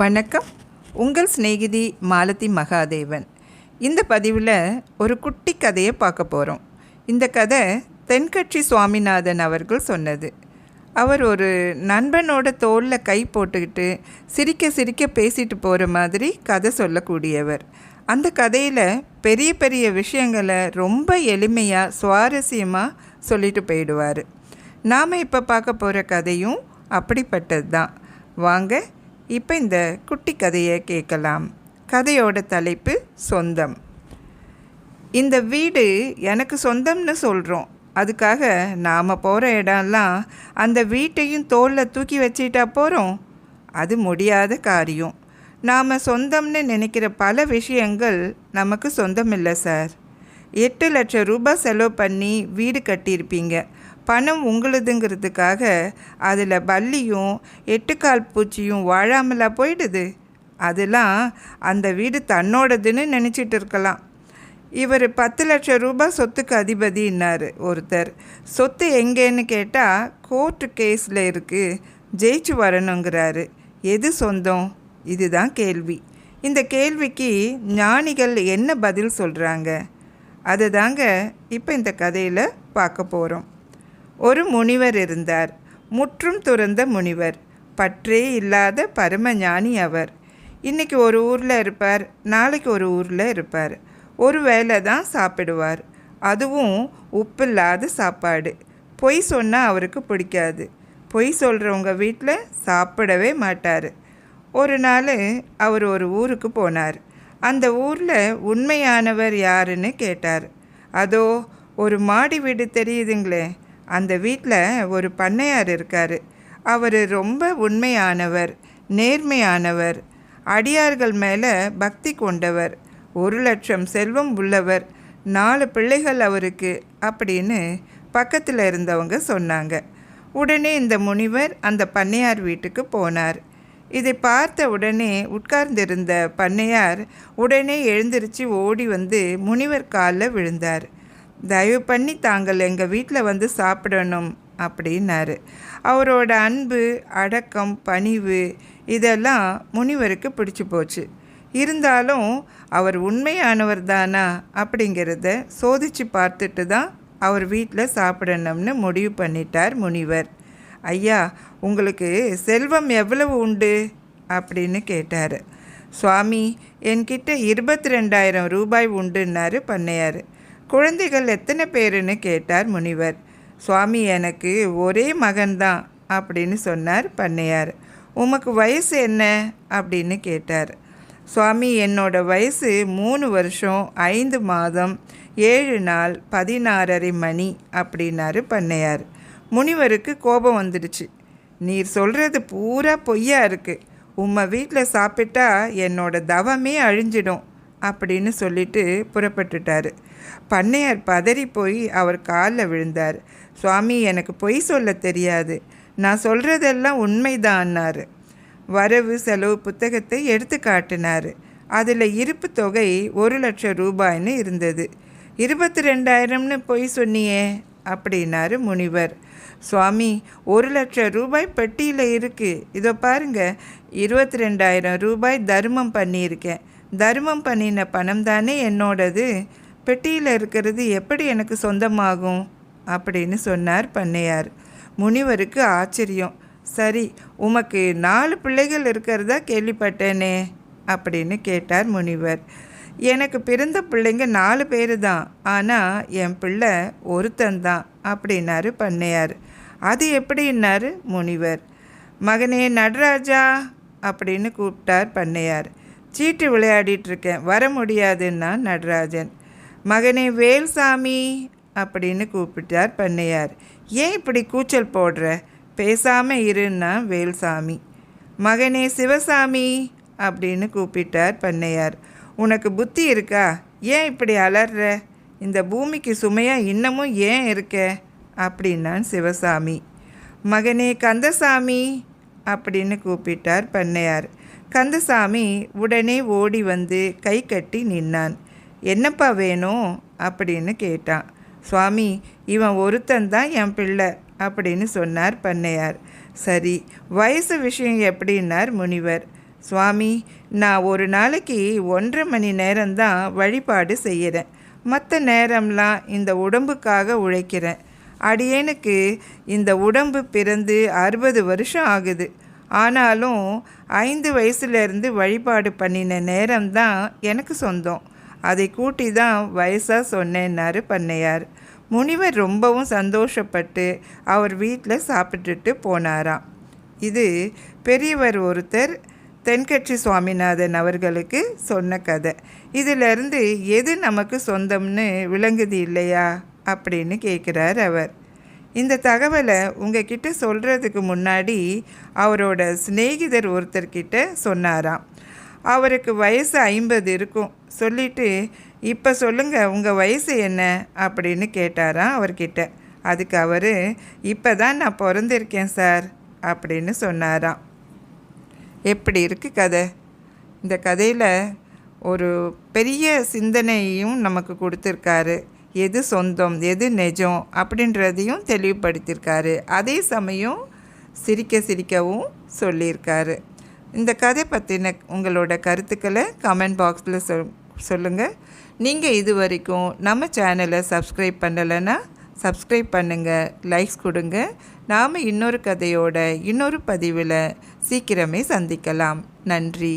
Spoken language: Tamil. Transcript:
வணக்கம். உங்கள் சிநேகிதி மாலதி மகாதேவன். இந்த பதிவில் ஒரு குட்டி கதையை பார்க்க போகிறோம். இந்த கதை தென்கட்சி சுவாமிநாதன் அவர்கள் சொன்னது. அவர் ஒரு நண்பனோட தோளில் கை போட்டுக்கிட்டு சிரிக்க சிரிக்க பேசிட்டு போகிற மாதிரி கதை சொல்லக்கூடியவர். அந்த கதையில் பெரிய பெரிய விஷயங்களை ரொம்ப எளிமையாக சுவாரஸ்யமாக சொல்லிட்டு போயிடுவார். நாம் இப்போ பார்க்க போகிற கதையும் அப்படிப்பட்டது தான். வாங்க இப்போ இந்த குட்டி கதையை கேட்கலாம். கதையோட தலைப்பு சொந்தம். இந்த வீடு எனக்கு சொந்தம்னு சொல்கிறோம். அதுக்காக நாம் போகிற இடம்லாம் அந்த வீட்டையும் தோளில் தூக்கி வச்சிட்டா போகிறோம். அது முடியாத காரியம். நாம் சொந்தம்னு நினைக்கிற பல விஷயங்கள் நமக்கு சொந்தம் இல்லை சார். 8 லட்சம் ரூபாய் செலவு பண்ணி வீடு கட்டியிருப்பீங்க. பணம் உங்களுதுங்கிறதுக்காக அதில் பல்லியும் 8 கால் பூச்சியும் வாழாமலா போயிடுது. அதெல்லாம் அந்த வீடு தன்னோடதுன்னு நினச்சிட்டு இருக்கலாம். இவர் 10 லட்சம் ரூபாய் சொத்துக்கு அதிபதினார் ஒருத்தர். சொத்து எங்கேன்னு கேட்டால் கோர்ட்டு கேஸில் இருக்குது, ஜெயிச்சு வரணுங்கிறாரு. எது சொந்தம்? இதுதான் கேள்வி. இந்த கேள்விக்கு ஞானிகள் என்ன பதில் சொல்கிறாங்க? அதை தாங்க இப்போ இந்த கதையில் பார்க்க போகிறோம். ஒரு முனிவர் இருந்தார். முற்றும் துறந்த முனிவர். பற்றே இல்லாத பரம ஞானி அவர். இன்றைக்கி ஒரு ஊரில் இருப்பார், நாளைக்கு ஒரு ஊரில் இருப்பார். ஒரு வேளை தான் சாப்பிடுவார், அதுவும் உப்பில்லாத சாப்பாடு. பொய் சொன்னால் அவருக்கு பிடிக்காது. பொய் சொல்கிறவங்க வீட்டில் சாப்பிடவே மாட்டார். ஒரு நாள் அவர் ஒரு ஊருக்கு போனார். அந்த ஊரில் உண்மையானவர் யாருன்னு கேட்டார். அதோ ஒரு மாடி வீடு தெரியுதுங்களே, அந்த வீட்டில் ஒரு பண்ணையார் இருக்கார். அவர் ரொம்ப உண்மையானவர், நேர்மையானவர், அடியார்கள் மேலே பக்தி கொண்டவர், 1 லட்சம் செல்வம் உள்ளவர், 4 பிள்ளைகள் அவருக்கு அப்படின்னு பக்கத்தில் இருந்தவங்க சொன்னாங்க. உடனே இந்த முனிவர் அந்த பண்ணையார் வீட்டுக்கு போனார். இதை பார்த்த உடனே உட்கார்ந்திருந்த பண்ணையார் உடனே எழுந்திருச்சு ஓடி வந்து முனிவர் காலில் விழுந்தார். தயவு பண்ணி தாங்கள் எங்கள் வீட்டில் வந்து சாப்பிடணும் அப்படின்னாரு. அவரோட அன்பு, அடக்கம், பணிவு இதெல்லாம் முனிவருக்கு பிடிச்சி போச்சு. இருந்தாலும் அவர் உண்மையானவர் தானா அப்படிங்கிறத சோதித்து பார்த்துட்டு தான் அவர் வீட்டில் சாப்பிடணும்னு முடிவு பண்ணிட்டார் முனிவர். ஐயா, உங்களுக்கு செல்வம் எவ்வளவு உண்டு அப்படின்னு கேட்டார். சுவாமி, என்கிட்ட 22,000 ரூபாய் உண்டுன்னாரு பண்ணையார். குழந்தைகள் எத்தனை பேருன்னு கேட்டார் முனிவர். சுவாமி, எனக்கு ஒரே மகன்தான் அப்படின்னு சொன்னார் பண்ணையார். உமக்கு வயசு என்ன அப்படின்னு கேட்டார். சுவாமி, என்னோட வயசு 3 வருஷம் 5 மாதம் 7 நாள் 16:30 மணி அப்படின்னாரு பண்ணையார். முனிவருக்கு கோபம் வந்துடுச்சு. நீர் சொல்கிறது பூரா பொய்யா இருக்குது. உம்மை வீட்டில் சாப்பிட்டா என்னோட தவமே அழிஞ்சிடும் அப்படின்னு சொல்லிட்டு புறப்பட்டுட்டார். பண்ணையார் பதறி போய் அவர் காலில் விழுந்தார். சுவாமி, எனக்கு பொய் சொல்ல தெரியாது, நான் சொல்கிறதெல்லாம் உண்மைதான்னாரு. வரவு செலவு புத்தகத்தை எடுத்து காட்டினார். அதில் இருப்பு தொகை 1 லட்சம் ரூபாய்னு இருந்தது. 22,000ன்னு பொய் சொன்னியே அப்படின்னாரு முனிவர். சுவாமி, 1 லட்சம் ரூபாய் பெட்டியில் இருக்குது, இதோ பாருங்க, 22,000 ரூபாய் தர்மம் பண்ணியிருக்கேன். தர்மம் பண்ணின பணம் தானே என்னோடது. பெட்டியில் இருக்கிறது எப்படி எனக்கு சொந்தமாகும் அப்படின்னு சொன்னார் பண்ணையார். முனிவருக்கு ஆச்சரியம். சரி, உமக்கு 4 பிள்ளைகள் இருக்கிறதா கேள்விப்பட்டேனே அப்படின்னு கேட்டார் முனிவர். எனக்கு பிறந்த பிள்ளைங்க 4 பேர் தான், ஆனால் என் பிள்ளை ஒருத்தந்தான் அப்படின்னாரு பண்ணையார். அது எப்படின்னாரு முனிவர். மகனே நடராஜா அப்படின்னு கூப்பிட்டார் பண்ணையார். சீட்டு விளையாடிட்டுருக்கேன், வர முடியாதுன்னா நடராஜன். மகனே வேல்சாமி அப்படின்னு கூப்பிட்டார் பண்ணையார். ஏன் இப்படி கூச்சல் போடுற, பேசாமல் இருன்னா வேல்சாமி. மகனே சிவசாமி அப்படின்னு கூப்பிட்டார் பண்ணையார். உனக்கு புத்தி இருக்கா, ஏன் இப்படி அலற, இந்த பூமிக்கு சுமையாக இன்னமும் ஏன் இருக்க அப்படின்னான் சிவசாமி. மகனே கந்தசாமி அப்படின்னு கூப்பிட்டார் பண்ணையார். கந்தசாமி உடனே ஓடி வந்து கை கட்டி நின்னான். என்னப்பா வேணும் அப்படின்னு கேட்டான். சுவாமி, இவன் ஒருத்தந்தான் என் பிள்ளை அப்படின்னு சொன்னார் பண்ணையார். சரி, வயசு விஷயம் எப்படின்னார் முனிவர். சுவாமி, நான் ஒரு நாளைக்கு 1.5 மணி நேரம்தான் வழிபாடு செய்கிறேன். மற்ற நேரம்லாம் இந்த உடம்புக்காக உழைக்கிறேன். அடியேனுக்கு இந்த உடம்பு பிறந்து 60 வருஷம் ஆகுது. ஆனாலும் 5 வயசுலேருந்து வழிபாடு பண்ணின நேரம்தான் எனக்கு சொந்தம். அதை கூட்டி தான் வயசாக சொன்னேன்னாரு பண்ணையார். முனிவர் ரொம்பவும் சந்தோஷப்பட்டு அவர் வீட்டில் சாப்பிட்டுட்டு போனாராம். இது பெரியவர் ஒருத்தர் தென்கட்சி சுவாமிநாதன் அவர்களுக்கு சொன்ன கதை. இதிலிருந்து எது நமக்கு சொந்தம்னு விளங்குது இல்லையா அப்படின்னு கேட்குறார் அவர். இந்த தகவலை உங்ககிட்ட சொல்கிறதுக்கு முன்னாடி அவரோட சிநேகிதர் ஒருத்தர்கிட்ட சொன்னாராம். அவருக்கு வயசு 50 இருக்கும். சொல்லிவிட்டு, இப்போ சொல்லுங்கள், உங்கள் வயசு என்ன அப்படின்னு கேட்டாராம் அவர்கிட்ட. அதுக்கு அவர், இப்போ தான் நான் பிறந்திருக்கேன் சார் அப்படின்னு சொன்னாராம். எப்படி இருக்குது கதை? இந்த கதையில் ஒரு பெரிய சிந்தனையும் நமக்கு கொடுத்துருக்காரு. எது சொந்தம், எது நிஜம் அப்படின்றதையும் தெளிவுபடுத்தியிருக்காரு. அதே சமயம் சிரிக்கவும் சொல்லியிருக்காரு. இந்த கதை பற்றின உங்களோட கருத்துக்களை கமெண்ட் பாக்ஸில் சொல்லுங்கள். நீங்கள் இது வரைக்கும் நம்ம சேனலை சப்ஸ்கிரைப் பண்ணலைன்னா சப்ஸ்கிரைப் பண்ணுங்கள், லைக்ஸ் கொடுங்க. நாம் இன்னொரு கதையோட இன்னொரு பதிவில் சீக்கிரமே சந்திக்கலாம். நன்றி.